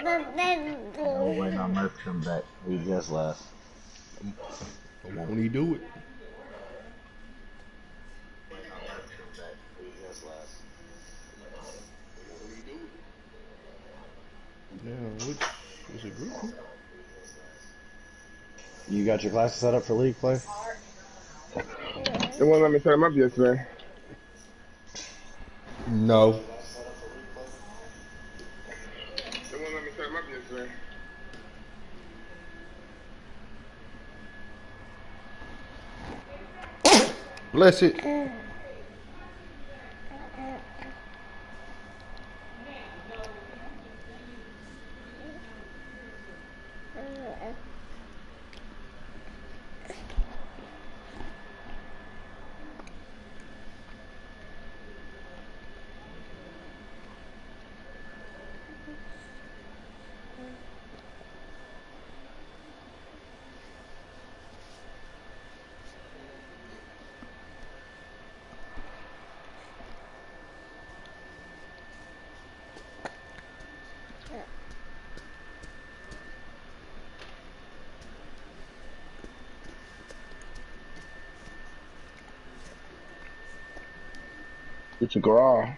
No way, no Murph come back. He just left. Won't he do it? Yeah, which is it group? You got your classes set up for league play? They won't let me set them up yesterday. No. They won't let me set them up yesterday. Bless it. It's a garage.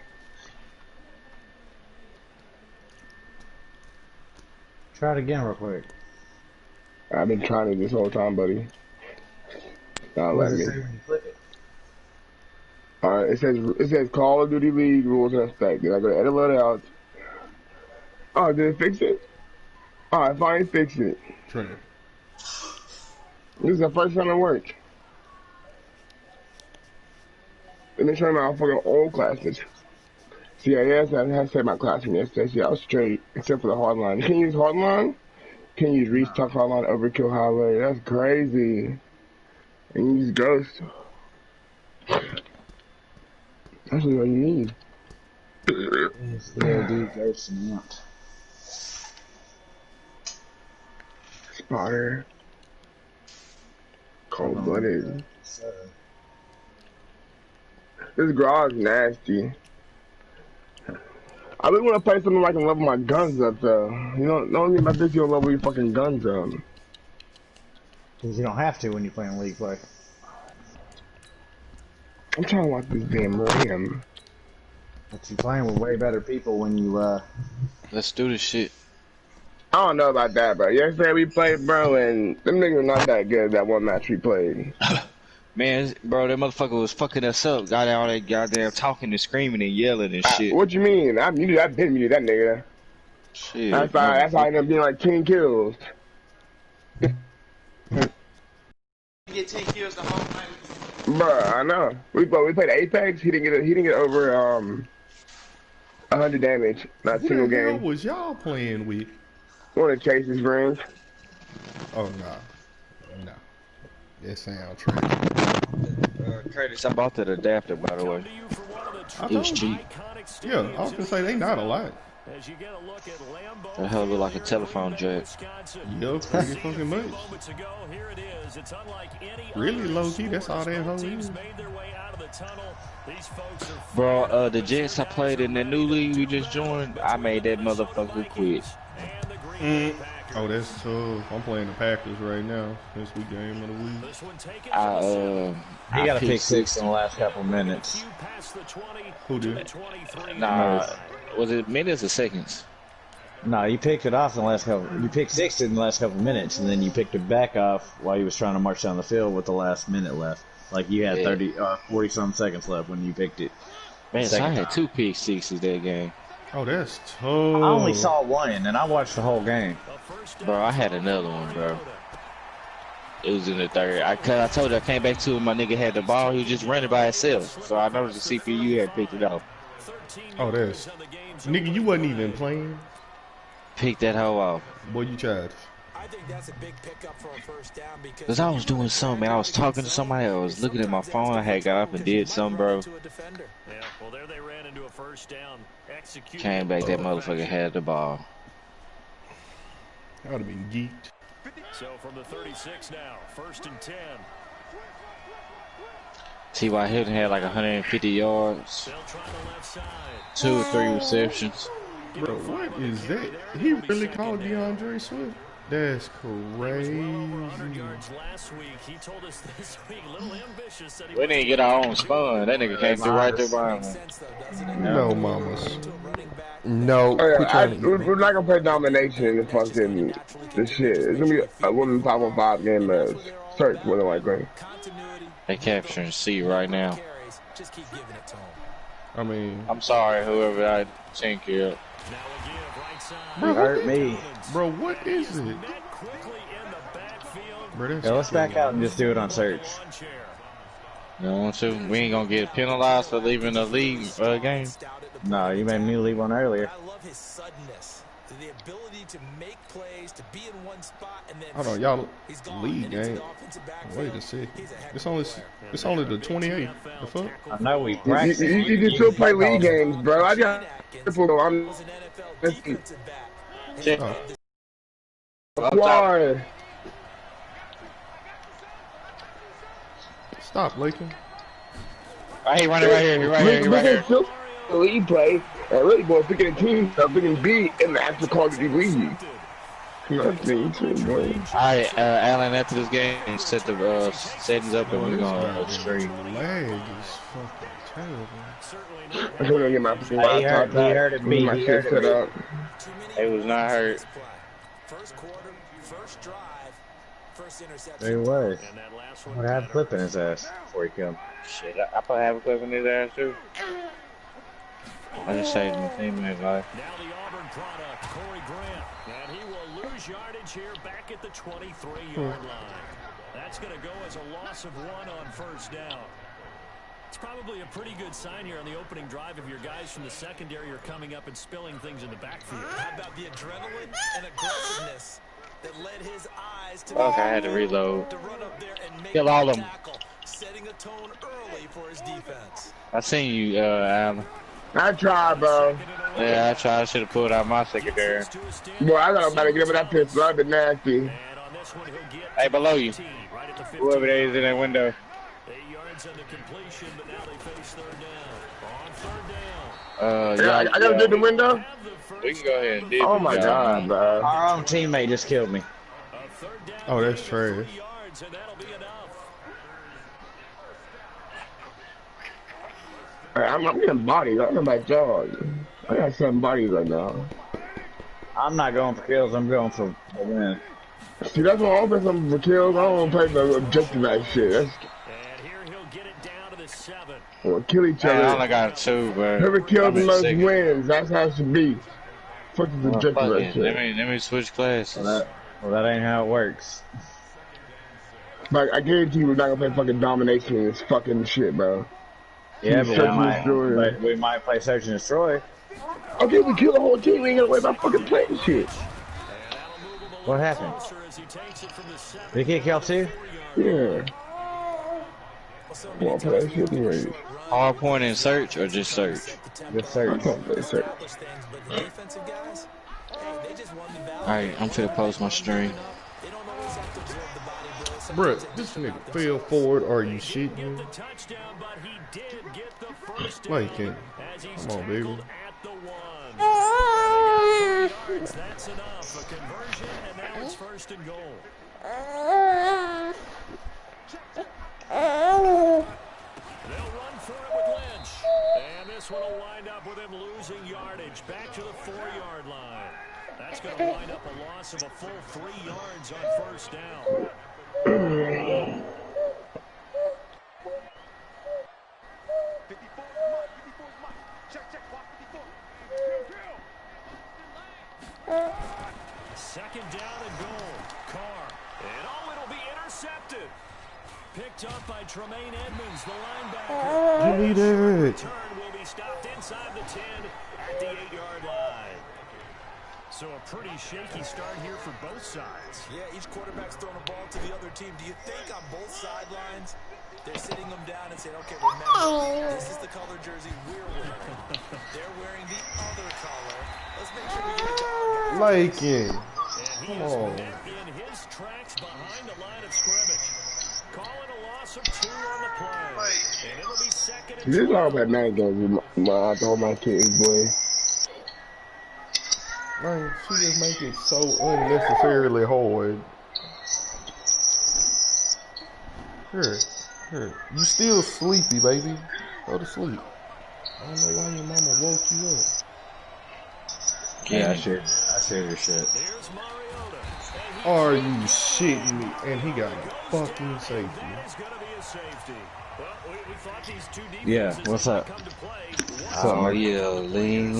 Try it again real quick. I've been trying it this whole time, buddy. Not What letting does it me. say when you click it? Alright, it says Call of Duty League rules and expected. I go to edit loadout. Oh, did it fix it? Alright, finally fixed it. Trent. This is the first time it worked. And they showing my fucking old classes. CIS, I had to say my class from yesterday. See, I was straight, except for the hardline. You can use hardline? Can use restock hardline, overkill highway. That's crazy. And use ghost. That's what you need. It's the OD Ghost and Ant. Spotter. Cold blooded. This garage is nasty. I really want to play something where I can level my guns up though. You know, the only thing about this, you don't level your fucking guns up. Because you don't have to when you're playing league play. I'm trying to watch this damn ram. But you're playing with way better people when you, Let's do this shit. I don't know about that, bro. Yesterday we played, bro, and them niggas were not that good that one match we played. Man, bro, that motherfucker was fucking us up. Got all that goddamn talking and screaming and yelling and shit. What you mean? I've been muted that nigga. Shit. That's why I ended up being like 10 kills. Get 10 kills the whole night. Bruh, I know. We played Apex. He didn't get over 100 damage. Not a single game. What was y'all playing with? One of Chase's friends. Oh no. That sound trash. Curtis, I bought that adapter, by the way. It was cheap. Yeah, I was gonna say they not a lot. The hell look like a telephone jack. Yeah, pretty fucking much. Really low key, that's all that hoe is. Bro, the Jets I played in that new league we just joined, I made that motherfucker quit. Oh, that's tough. I'm playing the Packers right now. This week game of the week. he got a pick six in the last couple minutes. Who did? Nah, was it minutes or seconds? No, you picked it off in the last couple. You picked six in the last couple minutes, and then you picked it back off while he was trying to march down the field with the last minute left. Like you had 40 some seconds left when you picked it. Man, so I had 2 pick sixes that game. Oh, that's tough. I only saw one, and I watched the whole game. Bro, I had another one, bro. It was in the third. I told you I came back to him. My nigga had the ball. He was just running by himself. So I noticed the CPU had picked it off. Oh, that's... Nigga, you wasn't even playing. Pick that hoe off. Boy, you tried. I think that's a big pickup for a first down because I was doing something, man. I was talking to somebody. I was looking at my phone. I had got up and did something, bro. Yeah, well, there they ran into a first down. Came back, that motherfucker had the ball. I would have been geeked. So from the 36 now, 1st and 10. T.Y. Hilton had like 150 yards, 2 or 3 receptions. Bro, what is that? He really called DeAndre Swift? That's crazy. We didn't get our own spun. That nigga came through right there by him. No, mamas. No, Oh, quit yeah, trying to eat me. we're not gonna play domination in the fucking this shit. It's gonna be a woman 5-on-5 game of search more than likely. They capturing C right now. I mean, I'm sorry, whoever I think you. bro, Hurt me. Bro, what is it? Bro, that's Yeah, let's back crazy. out and just do it on search. You don't want to? We ain't gonna get penalized for leaving the league game. No, you made me leave one earlier. I love his suddenness, the ability to make plays, to be in one spot, and then Hold on, y'all. he's gone. League And into game. the offensive backfield. Wait a second. He's a heck It's of a only player. it's only the 28th. The fuck? I know we You practice. can still play league games, bro. I got people. I'm Was an NFL defensive back. Oh, why. stop, Lakin. Oh, he running right here. He right here. He right here. Still league play and really boy picking a team that picking B in the actual Call of Duty league. Nothing too boy. All right, Alan. After this game, set the settings up, and we're gonna stream. Lag is fucking terrible. I'm gonna get my fucking He laptop back. heard it beat. My He shit heard set it up. It was not hurt. First quarter, first drive, first interception. There he was. What had a clip in his ass before he killed him. Shit, I probably have a clip in his ass too. I just saved my teammate's life. Now the Auburn product, Corey Grant. And he will lose yardage here back at the 23-yard line. That's going to go as a loss of 1 on first down. It's probably a pretty good sign here on the opening drive if your guys from the secondary are coming up and spilling things in the backfield. How about the adrenaline and aggressiveness that led his eyes to Fuck, I had to reload. to run up there and make Kill all the them. tackle, setting a tone early for his defense. I seen you, Alan. I tried, bro. Yeah, I tried. I should have pulled out my secondary. Boy, I got about to get up with that pistol. I've been nasty. And on this one, he'll get Hey, below you. right at the 15. Whoever that is in that window. 8 yards on the completion, but now they face third down. On third down. I gotta do the window. Have the first We can go ahead and do it. Oh my god, bro. Our own teammate just killed me. a third down. Oh, that's trash. 3 yards, and that'll be enough. I'm getting bodies. I don't know about y'all. I got 7 bodies right now. I'm not going for kills. I'm going for the win. See, that's why I open some for kills. I don't want to play the objective act shit. That's And here he'll get it down to the 7. we'll kill each Man, I other. only got 2, bro. Whoever kills I'm the at most 6. wins. That's how it should be. Fuck this objective Fuck act it. shit. Let me switch classes. Well, that ain't how it works. Like, I guarantee you we're not gonna play fucking domination in this fucking shit, bro. Yeah, Search but and destroy. we might play search and destroy. Okay, we kill the whole team. We ain't gonna worry about fucking playing shit. What happened? Did he get killed too? Yeah. Well, play shit anyways. Hard point and search or just search? Good I search. can't play search. Alright, I'm finna post my stream. Bruh, this nigga fell forward. Are you shitting me? The touchdown, but he did get the first Lakin, as he's come on, baby. tackled at the 1. 3 yards, that's enough. A conversion, and now it's first and goal. They'll run for it with Lynch. And this one will wind up with him losing yardage back to the 4-yard line. That's going to wind up a loss of a full 3 yards on first down. Second down and goal. Carr. And it'll be intercepted. Picked up by Tremaine Edmonds, the linebacker. Give me that. Turn will be stopped inside the 10 at the 8-yard line. So a pretty shaky start here for both sides. Yeah, each quarterback's throwing a ball to the other team. Do you think on both sidelines they're sitting them down and saying, okay, remember, this is the color jersey we're wearing. They're wearing the other color. Let's make sure we get it down. Lakin, And he come is on. met in his tracks behind the line of scrimmage. Calling a loss of 2 on the play. And it'll be second and This is all 12. about night games with my kids, boy. Man, she just make it so unnecessarily hard. Here. You still sleepy, baby. Go to sleep. I don't know why your mama woke you up. Yeah, I shared your shit. Are you shitting me? And he got a fucking safety. Yeah, what's up? Oh yeah, lean.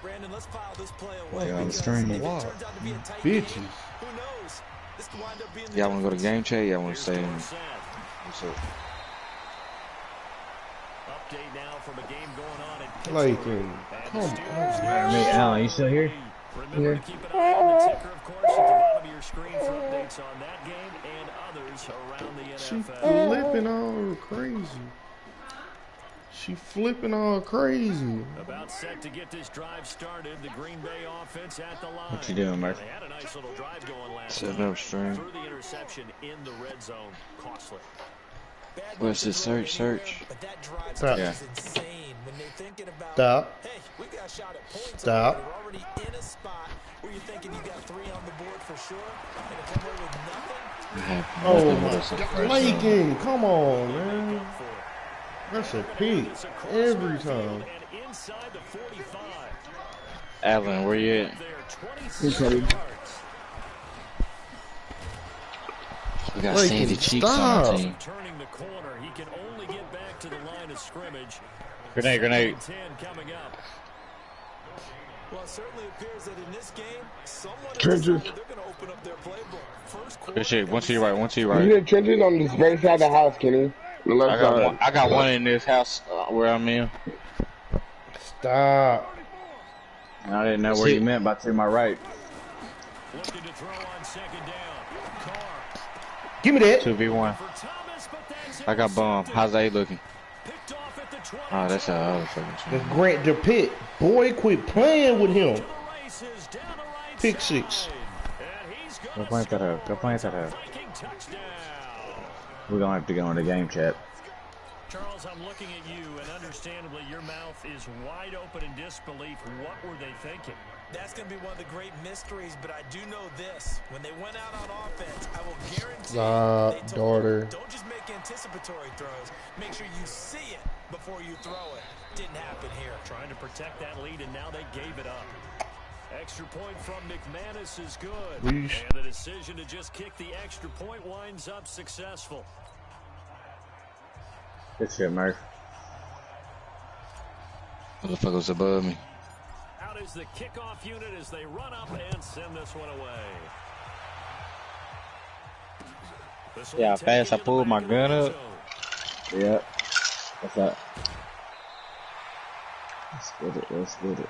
Brandon, let's file this play Like away on the because stream. if it turns out to be a tight Bitches. game, who knows? This could wind up being the Y'all wanna go to difference. game chat? Y'all wanna stay in? What's up? Update now from a game going on in Lakin, come on. Hey, Alan, you still here? Remember to keep an eye on the ticker, of course, at the bottom of your screen for updates on that game and others around the She NFL. flipping all crazy. She flipping all crazy. About set to get this drive started. The Green Bay offense at the line. What you doing, Mark? They had a nice little drive going last Setting time. up stream. Threw the interception in the red zone. Costly. What's this search? But that drive Stop. is insane when they're thinking about, Stop. hey, we got a shot at points. Stop. They're already in a spot where you're thinking you got 3 on the board for sure, and to come away with nothing. Oh my God. Lakin, come on, man. That's a pick every time. And inside the 45. Alan, where you at? He's coming. We got Lakin, Sandy Cheeks on stop. the team. Turning the corner, he can only get back to the line of scrimmage. Grenade. 10 coming up. Well, it certainly appears that in this game, someone has Trenches. decided they're going to open up their playbook. First quarter, Appreciate it. One to your right. You need trenches on this very side of the house, Kenny. The left side. I got one in this house where I'm in. Stop. I didn't know where you meant by to my right. Looking to throw on second down. Carr Give me that. 2v1. for Thomas, but that's I got bomb. How's they looking? picked off at the 20. Oh, that's a other fucking That's Grant DePitt. Boy, quit playing with him. Races down the right Pick side. 6. And he's Go gonna plant that up. Go plant that up. Viking touchdown. We're gonna have to go into game chat. Charles, I'm looking at you, and understandably, your mouth is wide open in disbelief. What were they thinking? That's going to be one of the great mysteries, but I do know this. When they went out on offense, I will guarantee Stop, they told daughter. them, don't just make anticipatory throws. Make sure you see it before you throw it. Didn't happen here. Trying to protect that lead, and now they gave it up. Extra point from McManus is good. Leash. And the decision to just kick the extra point winds up successful. Good shit, Murph. motherfuckers above me. Out is the kickoff unit as they run up and send this one away. This will Yeah, take fast it I to the pulled my back of the gun end up. zone. Yep. What's up? Let's get it.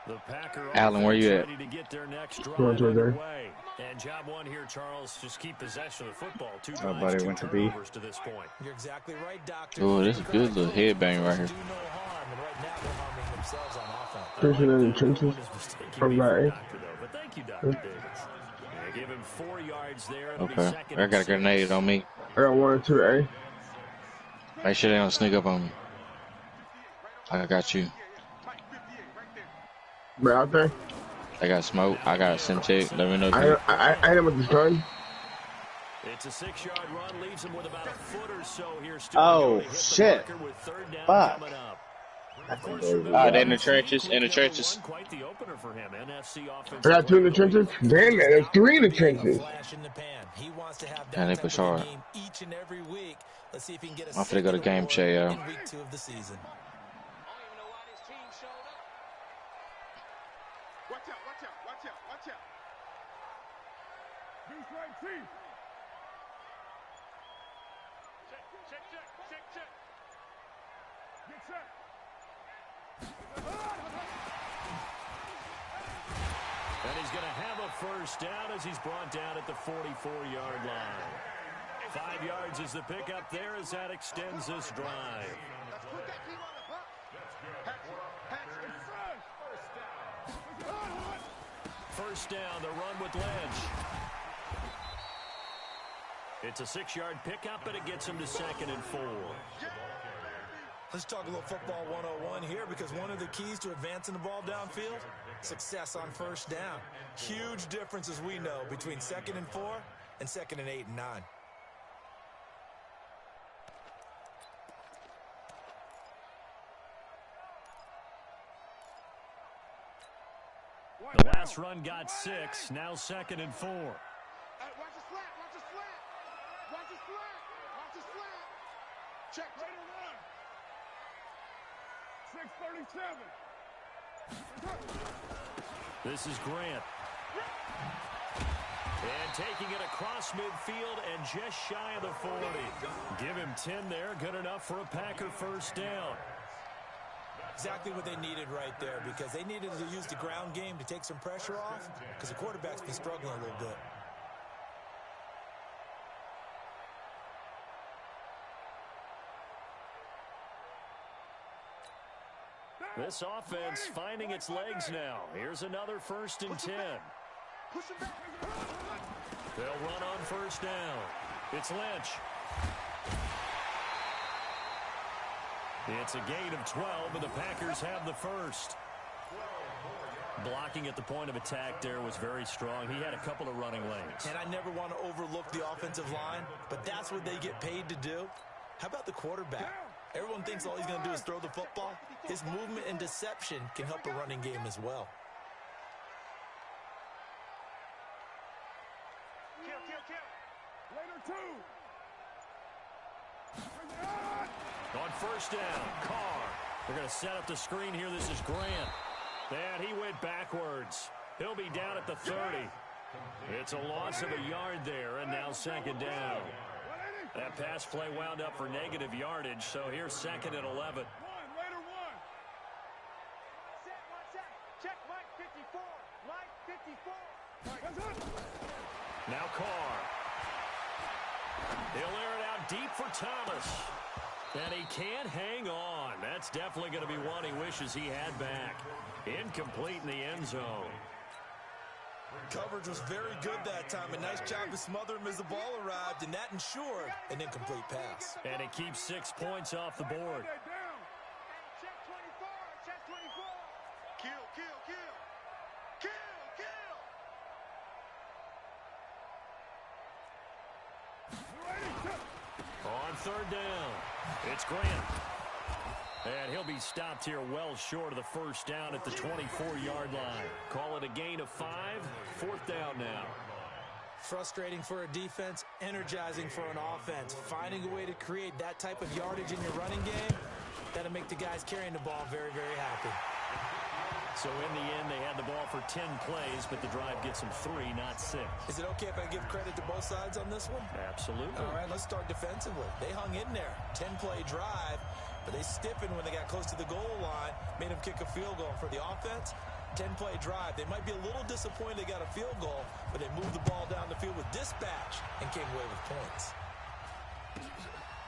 The Packer Alan, where you at? ready to get their next drive Going to there. underway. And job one here, Charles, just keep possession of the football. 2 My drives, buddy 2 went to B. turnovers to this point. You're exactly right, Doctor. Oh, this is a good little headbang right here. Do no harm, and right now they're harming themselves on offense. Trenches in the trenches. One is mistaken From me for Larry. Doctor, though. But thank you, Dr. Davis. They give him 4 yards there. It'll be Okay. second I and got a 6. grenade on me. I got 1 and 2, eh? Make sure they don't sneak up on me. I got you. But out there, I got smoke. I got a sim check. Let me know if you... I hit him with the stun. It's a 6-yard run, leaves him with about a foot or so here. Still Oh, to go to hit the shit. marker with third down Fuck. coming up. they in the trenches. In the trenches. Quite the opener for him. NFC offensive I got 2 in the trenches. Damn, man, there's 3 in the trenches. Flash in the pan. He wants to have Yeah, they that push type of hard. game each and every week. Let's see if he can get a I'm finna go to game chat, yo. in week 2 of the season. And he's going to have a first down as he's brought down at the 44-yard line. 5 yards is the pickup there as that extends this drive. first down. The run with Lynch. It's a 6-yard pickup, and it gets him to 2nd and 4. Let's talk a little football 101 here, because one of the keys to advancing the ball downfield, success on first down. Huge difference, as we know, between 2nd and 4 and 2nd and 8 and 9. The last run got 6, now 2nd and 4. Hey, watch the slant, watch the slant. Watch the slant, watch the slant. Check, later run. 6:37. This is Grant. And taking it across midfield and just shy of the 40. Give him 10 there, good enough for a Packer first down. Exactly what they needed right there, because they needed to use the ground game to take some pressure off, because the quarterback's been struggling a little bit. This offense finding its legs now. Here's another 1st and 10. They'll run on first down. It's Lynch. It's a gain of 12, and the Packers have the first. Blocking at the point of attack there was very strong. He had a couple of running lanes. And I never want to overlook the offensive line, but that's what they get paid to do. How about the quarterback? Everyone thinks all he's going to do is throw the football. His movement and deception can help a running game as well. Later, 2. On first down, Carr. They're going to set up the screen here. This is Grant. And he went backwards. He'll be down at the 30. It's a loss of a yard there, and now 2nd down. That pass play wound up for negative yardage, so here's 2nd and 11. Later, 1. Check, Mike 54. Mike 54. Now Carr. He'll air it out deep for Thomas. And he can't hang on. That's definitely going to be one he wishes he had back. Incomplete in the end zone. Coverage was very good that time. A nice job to smother him as the ball arrived, and that ensured an incomplete pass. And it keeps 6 points off the board. Check 24. Check 24. Kill. On third down, it's Grant. And he'll be stopped here well short of the first down at the 24-yard line. Call it a gain of 5, 4th down now. Frustrating for a defense, energizing for an offense. Finding a way to create that type of yardage in your running game, that'll make the guys carrying the ball very, very happy. So in the end, they had the ball for 10 plays, but the drive gets them 3, not 6. Is it okay if I give credit to both sides on this one? Absolutely. All right, let's start defensively. They hung in there. 10-play drive, but they stiffened when they got close to the goal line, made them kick a field goal. For the offense, 10-play drive. They might be a little disappointed they got a field goal, but they moved the ball down the field with dispatch and came away with points.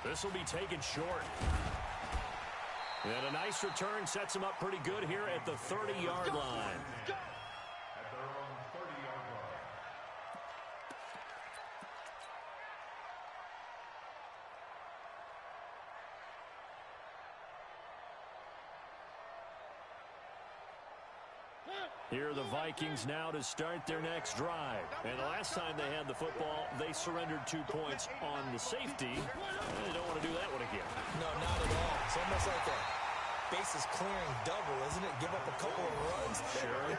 This will be taken short. And a nice return sets him up pretty good here at the 30-yard line. Here are the Vikings now to start their next drive. And the last time they had the football, they surrendered 2 points on the safety. And they don't want to do that one again. No, not at all. It's almost like a bases clearing double, isn't it? Give up a couple of runs. Sure.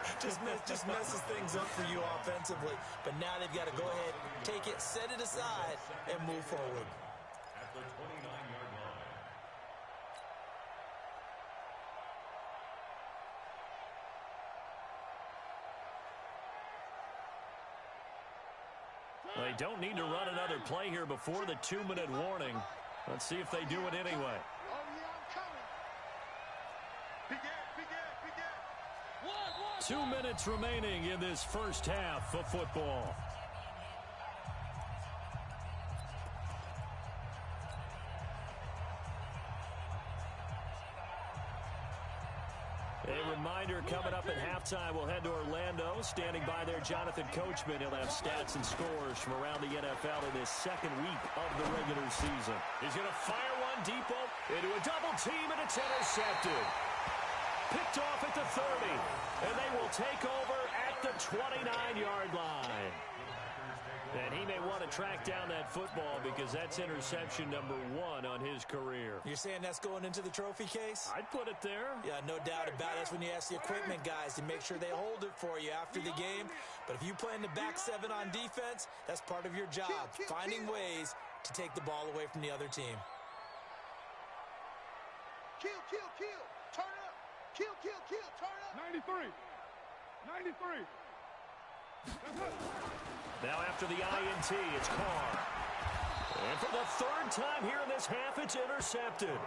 just messes things up for you offensively. But now they've got to go ahead, take it, set it aside, and move forward. At the 29-yard line. They don't need to run another play here before the 2-minute warning. Let's see if they do it anyway. 2 minutes remaining in this first half of football. A reminder coming up at half. halftime, we'll head to Orlando. Standing by there, Jonathan Coachman. He'll have stats and scores from around the NFL in this second week of the regular season. He's going to fire one deep into a double team, and it's intercepted. Picked off at the 30, and they will take over at the 29-yard line. And he may want to track down that football because that's interception number 1 on his career. You're saying that's going into the trophy case? I'd put it there. Yeah, no doubt about it. That's when you ask the equipment guys to make sure they hold it for you after the game. But if you play in the back 7 on defense, that's part of your job, finding ways to take the ball away from the other team. Kill. Turn up. Kill. Turn up. 93. Now after the INT, it's Carr. And for the 3rd time here in this half, it's intercepted.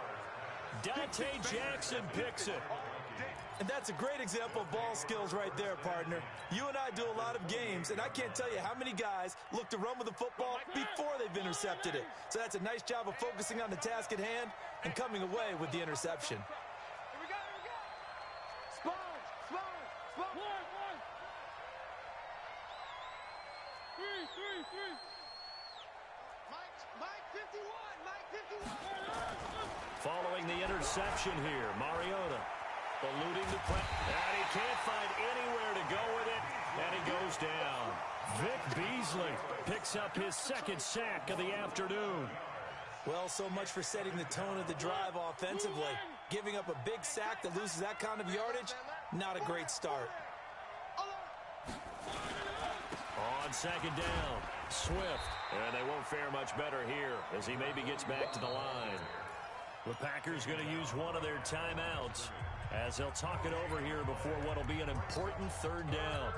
Dante Jackson picks it. And that's a great example of ball skills right there, partner. You and I do a lot of games, and I can't tell you how many guys look to run with the football before they've intercepted it. So that's a nice job of focusing on the task at hand and coming away with the interception. Here we go. Sponge. One. 3. Mike 51. Following the interception here, Mariota eluding the play. And he can't find anywhere to go with it, and he goes down. Vic Beasley picks up his 2nd sack of the afternoon. Well, so much for setting the tone of the drive offensively. Giving up a big sack that loses that kind of yardage, not a great start. On 2nd down, Swift. And they won't fare much better here as he maybe gets back to the line. The Packers going to use one of their timeouts as they'll talk it over here before what will be an important 3rd down.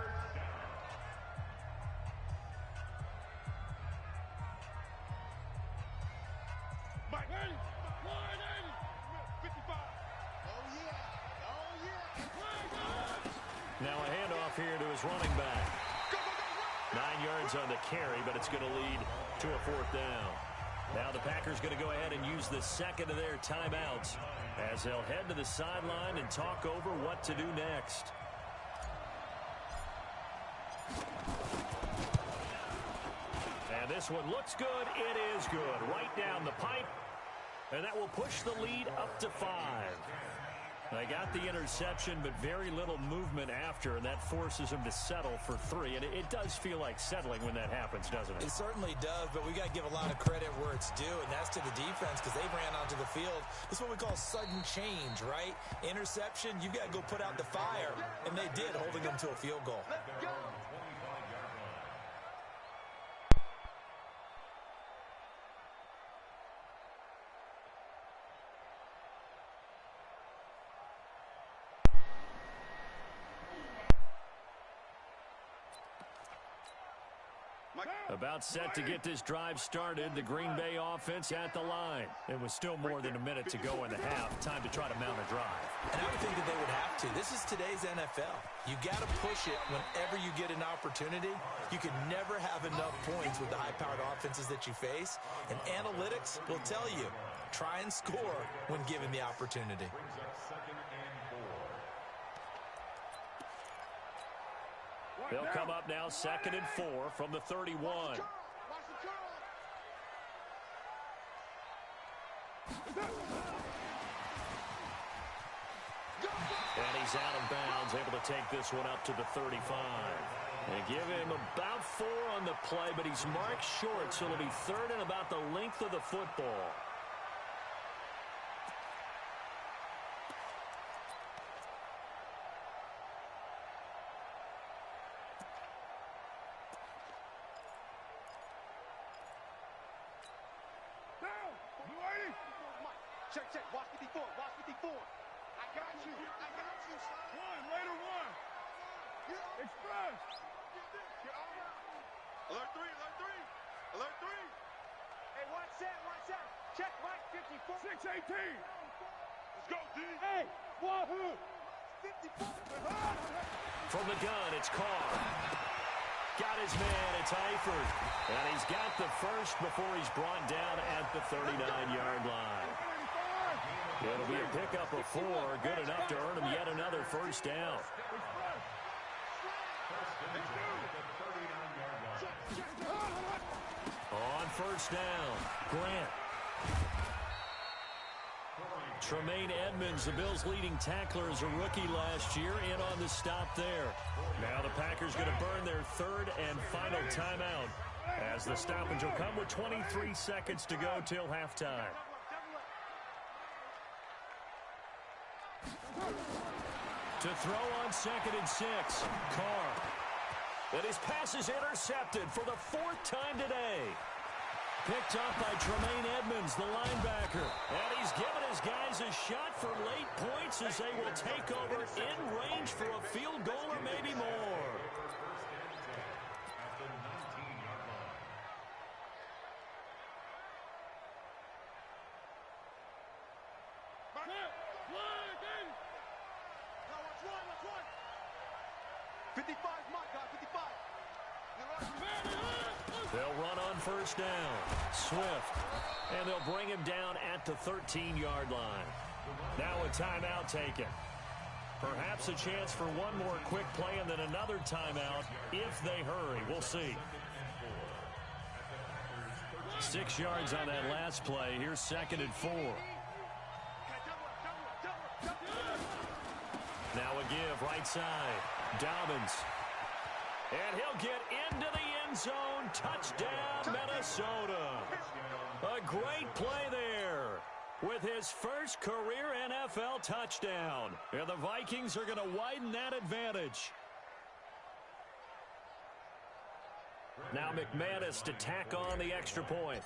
Mike, 180. 55. Oh, yeah. Now a handoff here to his running back. 9 yards on the carry, but it's going to lead to a 4th down. Now the Packers going to go ahead and use the 2nd of their timeouts as they'll head to the sideline and talk over what to do next. And this one looks good. It is good. Right down the pipe. And that will push the lead up to 5. They got the interception, but very little movement after, and that forces them to settle for 3. And it does feel like settling when that happens, doesn't it? It certainly does, but we got to give a lot of credit where it's due, and that's to the defense because they ran onto the field. This is what we call sudden change, right? Interception, you got to go put out the fire, and they did, holding them to a field goal. Let's go. About set to get this drive started, the Green Bay offense at the line. It was still more than a minute to go in the half. Time to try to mount a drive. And I would think that they would have to. This is today's NFL. You got to push it whenever you get an opportunity. You can never have enough points with the high-powered offenses that you face. And analytics will tell you, try and score when given the opportunity. They'll come up now 2nd and 4 from the 31. And he's out of bounds, able to take this one up to the 35. And give him about 4 on the play, but he's marked short, so it'll be 3rd and about the length of the football. Check. Watch 54. I got you, son. Later one. Express. Alert 3. Hey, one set. Check, Mike, 54. 618. Let's go, D. Hey, Wahoo. 54. From the gun, it's Carr. Got his man, it's Eifert. And he's got the first before he's brought down at the 39-yard line. It'll be a pickup of 4, good enough to earn him yet another 1st down. On first down, Grant. Tremaine Edmonds, the Bills' leading tackler, as a rookie last year, in on the stop there. Now the Packers going to burn their third and final timeout, as the stoppage will come with 23 seconds to go till halftime. To throw on 2nd and 6, Carr. And his pass is intercepted for the 4th time today. Picked up by Tremaine Edmonds, the linebacker. And he's given his guys a shot for late points as they will take over in range for a field goal or maybe more. Let's run. 55, my God, 55. They'll run on first down. Swift. And they'll bring him down at the 13-yard line. Now a timeout taken. Perhaps a chance for one more quick play and then another timeout if they hurry. We'll see. 6 yards on that last play. Here's 2nd and 4. Now a give right side. Dobbins. And he'll get into the end zone. Touchdown, Minnesota. A great play there with his first career NFL touchdown. And the Vikings are going to widen that advantage. Now McManus to tack on the extra point.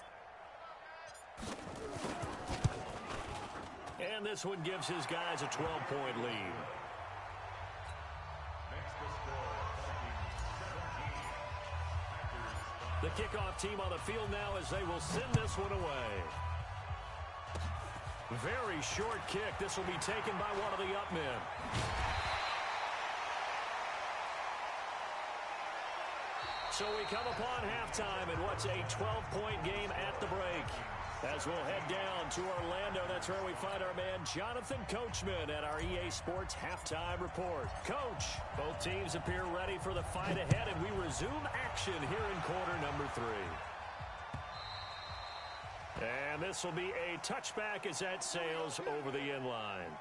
And this one gives his guys a 12-point lead. The kickoff team on the field now as they will send this one away. Very short kick. This will be taken by one of the up men. So we come upon halftime in what's a 12-point game at the break. As we'll head down to Orlando, that's where we find our man Jonathan Coachman at our EA Sports Halftime Report. Coach, both teams appear ready for the fight ahead, and we resume action here in quarter number 3. And this will be a touchback as that sails over the end line.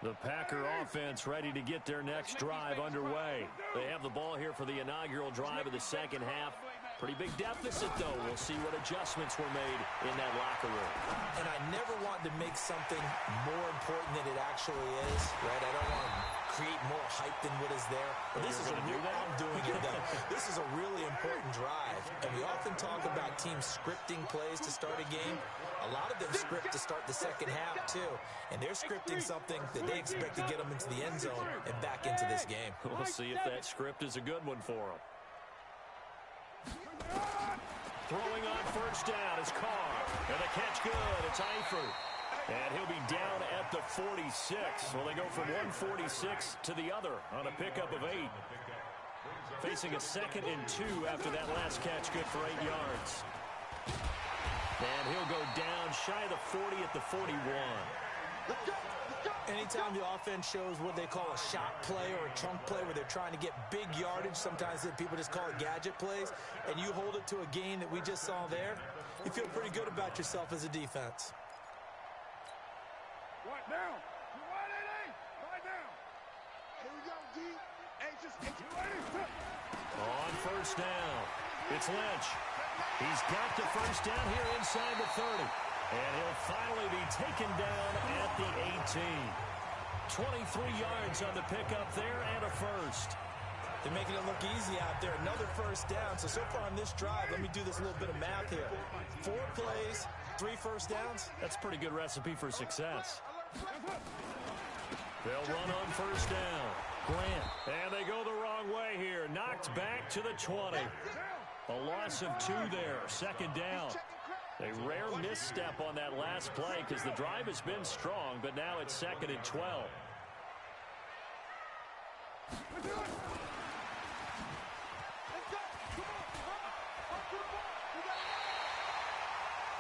The Packer offense ready to get their next drive underway. They have the ball here for the inaugural drive of the second half. Pretty big deficit, though. We'll see what adjustments were made in that locker room. And I never want to make something more important than it actually is, right? I don't want to create more hype than what is there. But this is a real, I'm doing it, though. This is a really important drive. And we often talk about teams scripting plays to start a game. A lot of them script to start the second half, too. And they're scripting something that they expect to get them into the end zone and back into this game. We'll see if that script is a good one for them. Throwing on first down is Carr. And the catch good. It's Eifert. And he'll be down at the 46. Well, they go from 146 to the other on a pickup of 8. Facing a 2nd and 2 after that last catch, good for 8 yards. And he'll go down shy of the 40 at the 41. Anytime the offense shows what they call a shot play or a chunk play where they're trying to get big yardage, sometimes people just call it gadget plays, and you hold it to a gain that we just saw there, you feel pretty good about yourself as a defense. Right now. Right now. Here we go, D. On first down, it's Lynch. He's got the first down here inside the 30. And he'll finally be taken down at the 18. 23 yards on the pickup there and a first. They're making it look easy out there. Another first down. So far on this drive, let me do this little bit of math here. 4 plays, 3 first downs. That's a pretty good recipe for success. They'll run on first down. Grant. And they go the wrong way here. Knocked back to the 20. A loss of 2 there. 2nd down. A rare misstep on that last play because the drive has been strong, but now it's 2nd and 12.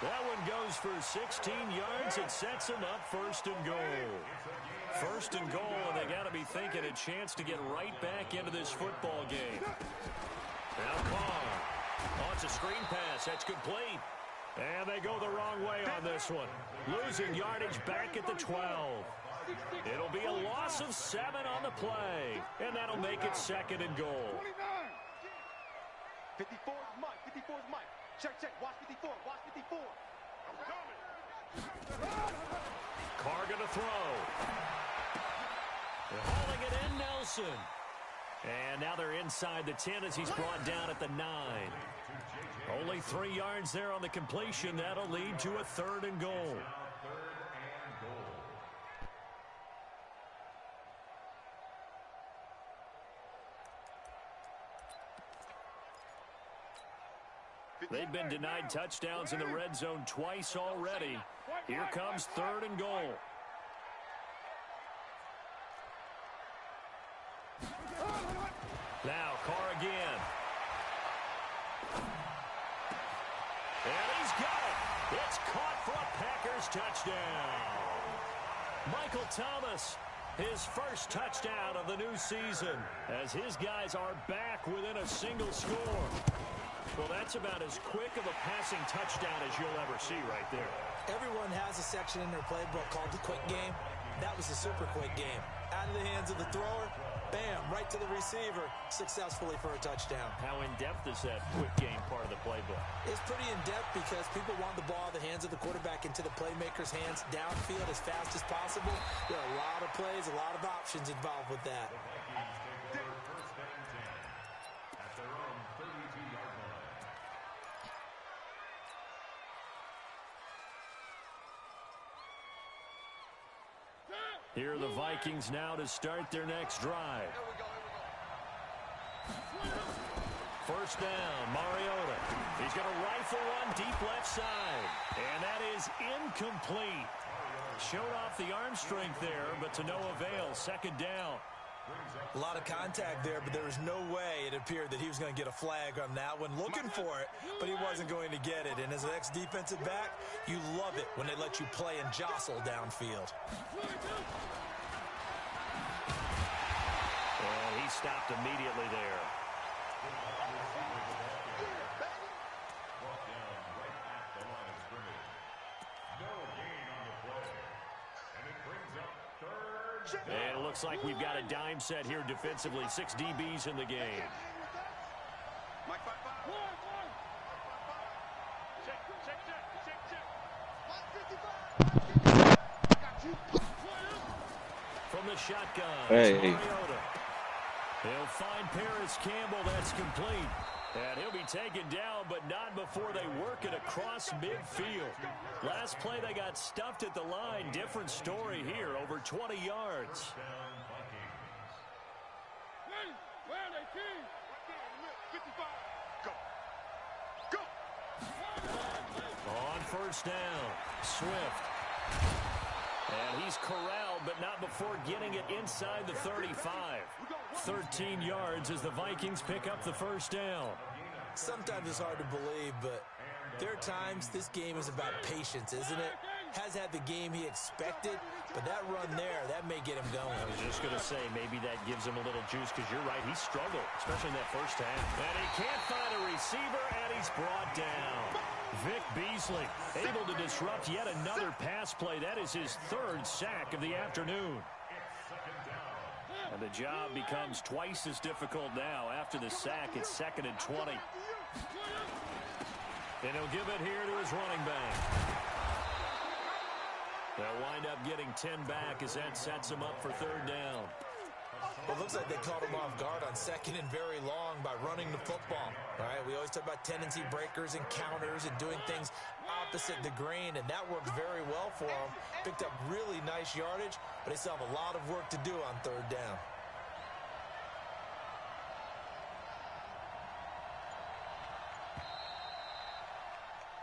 That one goes for 16 yards. It sets them up 1st and goal. 1st and goal, and they got to be thinking a chance to get right back into this football game. Now Carr. Oh, it's a screen pass. That's complete. And they go the wrong way on this one. Losing yardage back at the 12. It'll be a loss of 7 on the play. And that'll make it 2nd and goal. 54 is Mike. 54 is Mike. Check, check. Watch 54. Watch 54. I'm coming. Carr going to throw. They're hauling it in, Nelson. And now they're inside the 10 as he's brought down at the 9. Only 3 yards there on the completion. That'll lead to a 3rd and goal. They've been denied touchdowns in the red zone twice already. Here comes 3rd and goal. Now Carr again. And he's got it. It's caught for a Packers touchdown. Michael Thomas, his first touchdown of the new season, as his guys are back within a single score. Well, that's about as quick of a passing touchdown as you'll ever see right there. Everyone has a section in their playbook called the quick game. That was the super quick game. Out of the hands of the thrower, bam, right to the receiver, successfully for a touchdown. How in-depth is that quick game part of the playbook? It's pretty in-depth because people want the ball in the hands of the quarterback into the playmaker's hands downfield as fast as possible. There are a lot of plays, a lot of options involved with that. Here are the Vikings now to start their next drive. First down, Mariota. He's going to rifle one deep left side. And that is incomplete. Showed off the arm strength there, but to no avail. 2nd down. A lot of contact there, but there was no way it appeared that he was going to get a flag on that one. Looking for it, but he wasn't going to get it. And as an ex-defensive back, you love it when they let you play and jostle downfield. And he stopped immediately there. And it looks like we've got a dime set here defensively. 6 DBs in the game. From the shotgun, Mariota. He'll find Paris Campbell. That's complete. And he'll be taken down, but not before they work it across midfield. Last play, they got stuffed at the line. Different story here, over 20 yards. On first down, Swift. And he's corralled, but not before getting it inside the 35. 13 yards as the Vikings pick up the first down. Sometimes it's hard to believe, but there are times this game is about patience, isn't it? Has had the game he expected, but that run there, that may get him going. I was just going to say, maybe that gives him a little juice, because you're right, he struggled, especially in that first half. And he can't find a receiver, and he's brought down. Vic Beasley able to disrupt yet another pass play. That is his 3rd sack of the afternoon. And the job becomes twice as difficult now. After the sack, it's 2nd and 20. And he'll give it here to his running back. They'll wind up getting 10 back as that sets him up for 3rd down. It looks like they caught him off guard on 2nd and very long by running the football. All right, we always talk about tendency breakers and counters and doing things opposite the grain, and that worked very well for them. Picked up really nice yardage, but they still have a lot of work to do on 3rd down.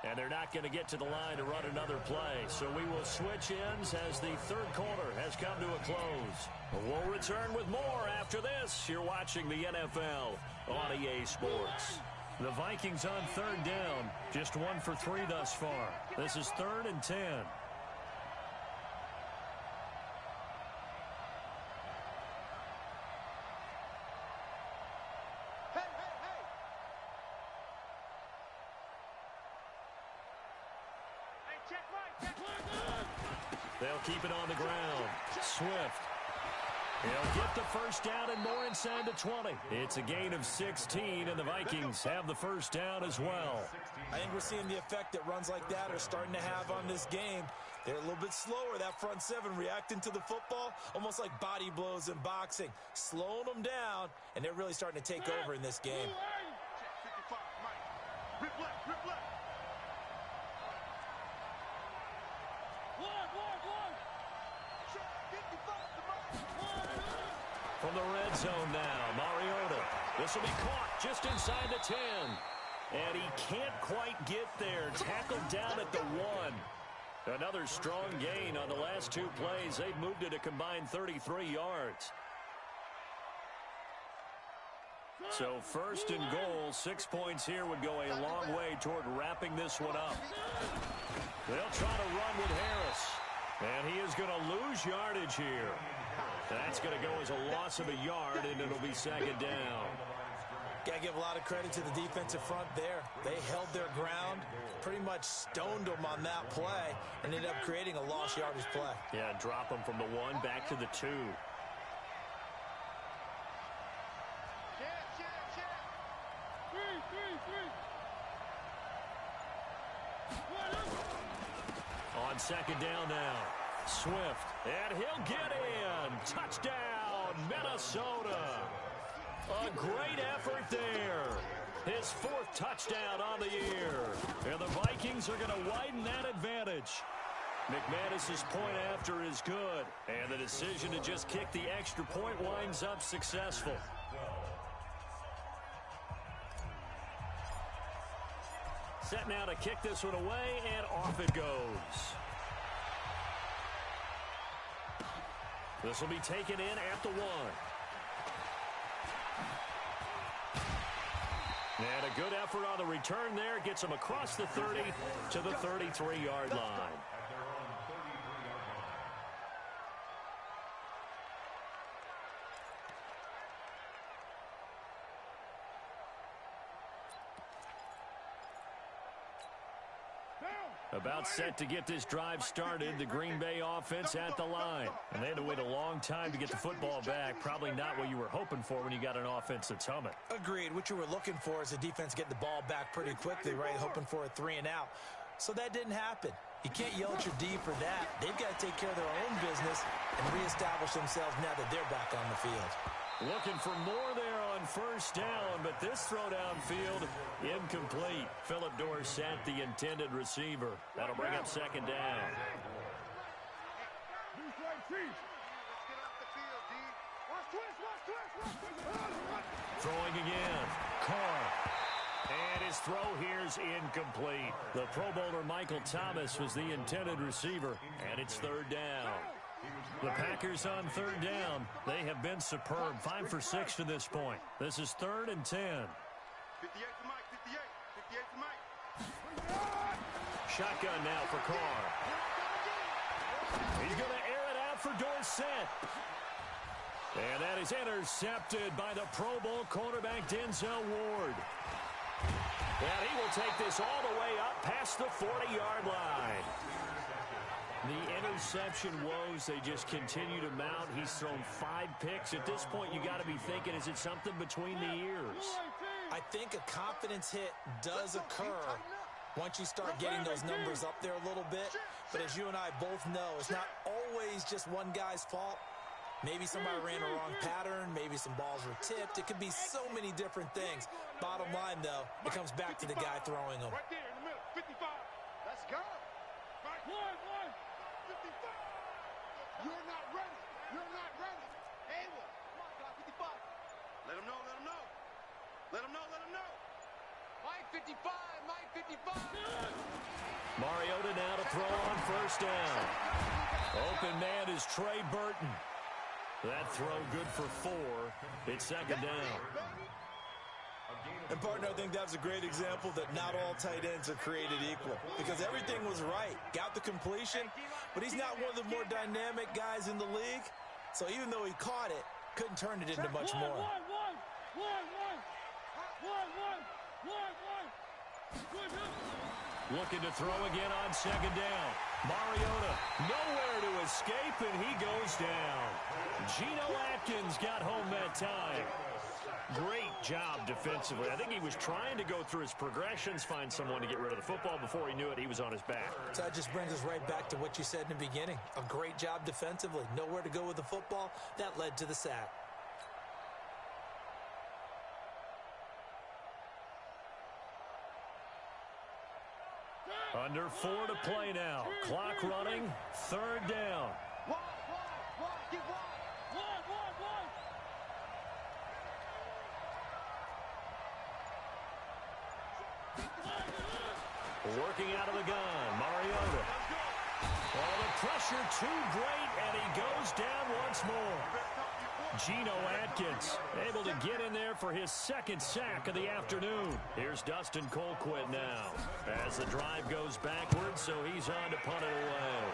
And they're not going to get to the line to run another play. So we will switch ends as the 3rd quarter has come to a close. We'll return with more after this. You're watching the NFL on EA Sports. The Vikings on third down. Just 1 for 3 thus far. This is 3rd and 10. They'll keep it on the ground. Swift. He'll get the first down and more inside the 20. It's a gain of 16, and the Vikings have the first down as well. I think we're seeing the effect that runs like that are starting to have on this game. They're a little bit slower, that front seven, reacting to the football, almost like body blows in boxing, slowing them down, and they're really starting to take over in this game. From the red zone now, Mariota. This will be caught just inside the 10. And he can't quite get there. Tackled down at the 1. Another strong gain on the last 2 plays. They've moved it a combined 33 yards. So 1st and goal, 6 points here would go a long way toward wrapping this one up. They'll try to run with Harris. And he is going to lose yardage here. That's going to go as a loss of a yard, and it'll be 2nd down. Got to give a lot of credit to the defensive front there. They held their ground, pretty much stoned them on that play, and ended up creating a lost yardage play. Yeah, drop them from the 1 back to the 2. On 2nd down now, Swift, and he'll get in. Touchdown, Minnesota. A great effort there. His 4th touchdown on the year. And the Vikings are going to widen that advantage. McManus's point after is good, and the decision to just kick the extra point winds up successful. Set now to kick this one away, and off it goes. This will be taken in at the 1. And a good effort on the return there. Gets him across the 30 to the 33-yard line. About set to get this drive started, the Green Bay offense at the line. And they had to wait a long time to get the football back. Probably not what you were hoping for when you got an offense that's humming. Agreed. What you were looking for is the defense getting the ball back pretty quickly, right? Hoping for a 3 and out. So that didn't happen. You can't yell at your D for that. They've got to take care of their own business and reestablish themselves now that they're back on the field. Looking for more there on 1st down, but this throw downfield incomplete. Philip Dorsett, the intended receiver. That'll bring up 2nd down. Throwing again. Carr. And his throw here's incomplete. The Pro Bowler Michael Thomas was the intended receiver, and it's 3rd down. The Packers on 3rd down. They have been superb. 5 for 6 to this point. This is 3rd and 10. 58 to Mike, 58 to Mike. Shotgun now for Carr. He's going to air it out for Dorsett. And that is intercepted by the Pro Bowl cornerback Denzel Ward. And he will take this all the way up past the 40-yard line. The interception woes, they just continue to mount. He's thrown 5 picks. At this point, you got to be thinking, is it something between the ears? I think a confidence hit does occur once you start getting those numbers up there a little bit. But as you and I both know, it's not always just one guy's fault. Maybe somebody ran a wrong pattern. Maybe some balls were tipped. It could be so many different things. Bottom line, though, it comes back to the guy throwing them. Right there in the middle, 55. Let's go. Right. 55. You're not ready. You're not ready. Haywood, come on, God, 55. Let him know, let him know. Let him know, let him know. Mike 55, Mike 55. Mariota now to throw on 1st down. Open man is Trey Burton. That throw good for 4. It's 2nd down. A gain of And, partner, I think that's a great example that not all tight ends are created equal because everything was right. Got the completion, but he's not one of the more dynamic guys in the league. So even though he caught it, couldn't turn it into much more. Looking to throw again on second down. Mariota nowhere to escape, and he goes down. Geno Atkins got home that time. Great job defensively. I think he was trying to go through his progressions, find someone to get rid of the football. Before he knew it, he was on his back. So that just brings us right back to what you said in the beginning. A great job defensively. Nowhere to go with the football. That led to the sack. Under 4 to play now. Clock running. Third down. Working out of the gun, Mariota. Oh, the pressure too great, and he goes down once more. Geno Atkins able to get in there for his second sack of the afternoon. Here's Dustin Colquitt now as the drive goes backwards, so he's on to punt it away.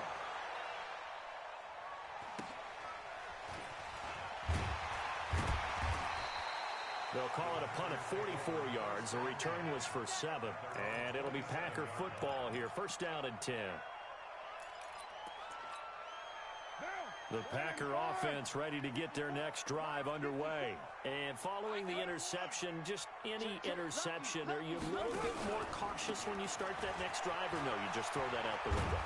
They'll call it a punt at 44 yards. The return was for 7. And it'll be Packer football here. First down and 10. The Packer offense ready to get their next drive underway. And following the interception, just any interception, are you a little bit more cautious when you start that next drive, or no, you just throw that out the window?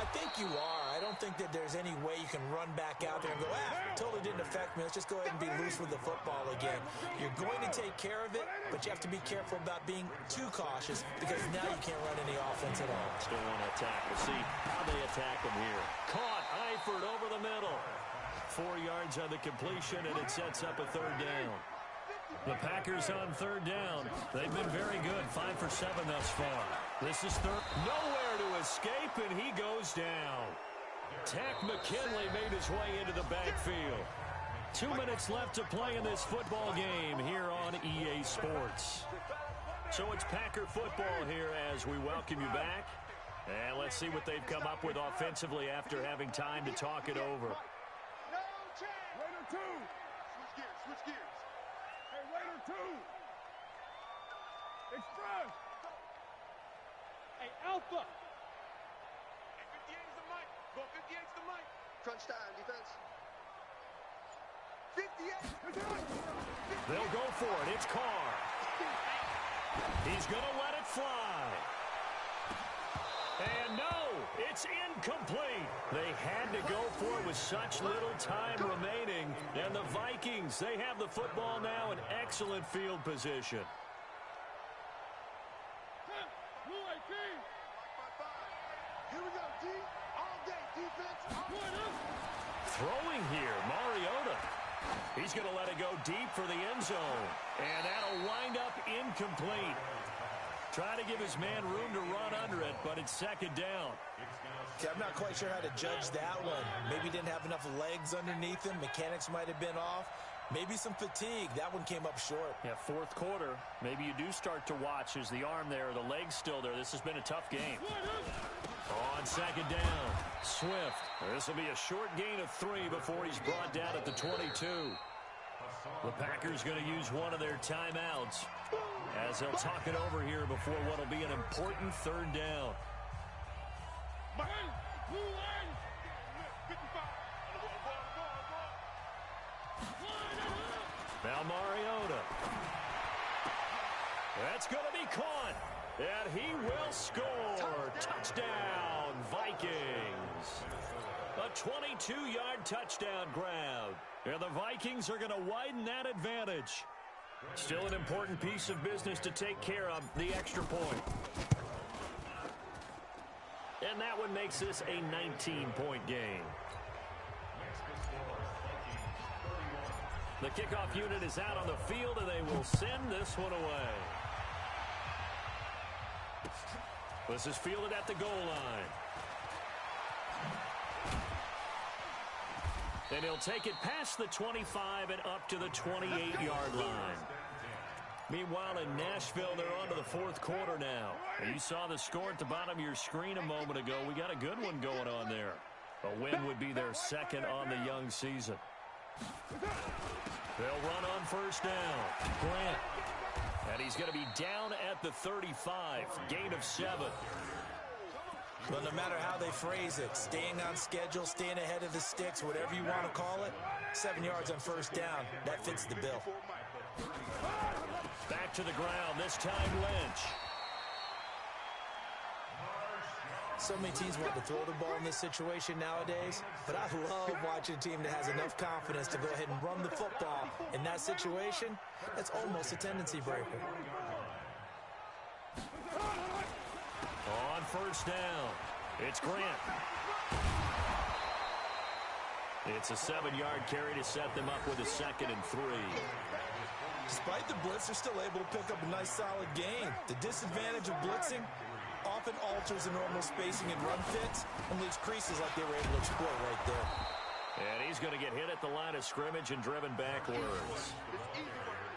I think you are. I don't think that there's any way you can run back out there and go, totally didn't affect me. Let's just go ahead and be loose with the football again. You're going to take care of it, but you have to be careful about being too cautious because now you can't run any offense at all. Still want to attack. We'll see how they attack them here. Caught Eifert over the middle. 4 yards on the completion, and it sets up a third down. The Packers on third down. They've been very good, 5 for 7 thus far. This is third. Nowhere to escape, and he goes down. Takk McKinley made his way into the backfield. 2 minutes left to play in this football game here on EA Sports. So it's Packer football here as we welcome you back. And let's see what they've come up with offensively after having time to talk it over. No chance. Raider 2. Switch gears, switch gears. Hey, Raider 2. Express. Hey, Alpha. Hey, 58 is the mic. Go 58 is the mic. Crunch time, defense. 58. They'll go for it. It's Carr. He's going to let it fly. And no, it's incomplete. They had to go for it with such little time remaining. And the Vikings, they have the football now in excellent field position. Here we go, D. All day, defense. Throwing here, Mariota. He's going to let it go deep for the end zone. And that'll wind up incomplete. Try to give his man room to run under it, but it's second down. Okay, I'm not quite sure how to judge that one. Maybe he didn't have enough legs underneath him. Mechanics might have been off. Maybe some fatigue. That one came up short. Yeah, fourth quarter. Maybe you do start to watch. Is the arm there, the leg's still there? This has been a tough game. On second down, Swift. This will be a short gain of 3 before he's brought down at the 22. The Packers going to use one of their timeouts as they'll talk it over here before what will be an important third down. Now Mariota. That's going to be caught. And he will score. Touchdown, Vikings. A 22-yard touchdown grab. And the Vikings are going to widen that advantage. Still an important piece of business to take care of, the extra point. And that one makes this a 19-point game. The kickoff unit is out on the field, and they will send this one away. This is fielded at the goal line. And he'll take it past the 25 and up to the 28-yard line. Meanwhile, in Nashville, they're on to the fourth quarter now. You saw the score at the bottom of your screen a moment ago. We got a good one going on there. A win would be their second on the young season. They'll run on first down. Grant. And he's going to be down at the 35. Gain of 7. Well, no matter how they phrase it, staying on schedule, staying ahead of the sticks, whatever you want to call it, 7 yards on first down, that fits the bill. Back to the ground, this time Lynch. So many teams want to throw the ball in this situation nowadays, but I love watching a team that has enough confidence to go ahead and run the football. In that situation, that's almost a tendency breaker. On first down, it's Grant. It's a 7-yard carry to set them up with a 2nd and 3. Despite the blitz, they're still able to pick up a nice, solid gain. The disadvantage of blitzing often alters the normal spacing and run fits and leaves creases like they were able to exploit right there. And he's going to get hit at the line of scrimmage and driven backwards.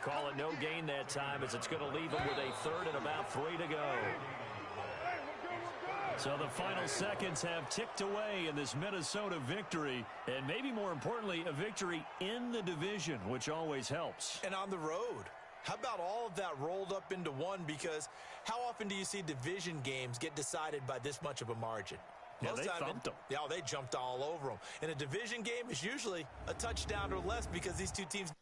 Call it no gain that time as it's going to leave him with a 3rd and about 3 to go. So the final seconds have ticked away in this Minnesota victory, and maybe more importantly, a victory in the division, which always helps. And on the road. How about all of that rolled up into one? Because how often do you see division games get decided by this much of a margin? Yeah, they thumped them. Yeah, they jumped all over them. And a division game is usually a touchdown or less because these two teams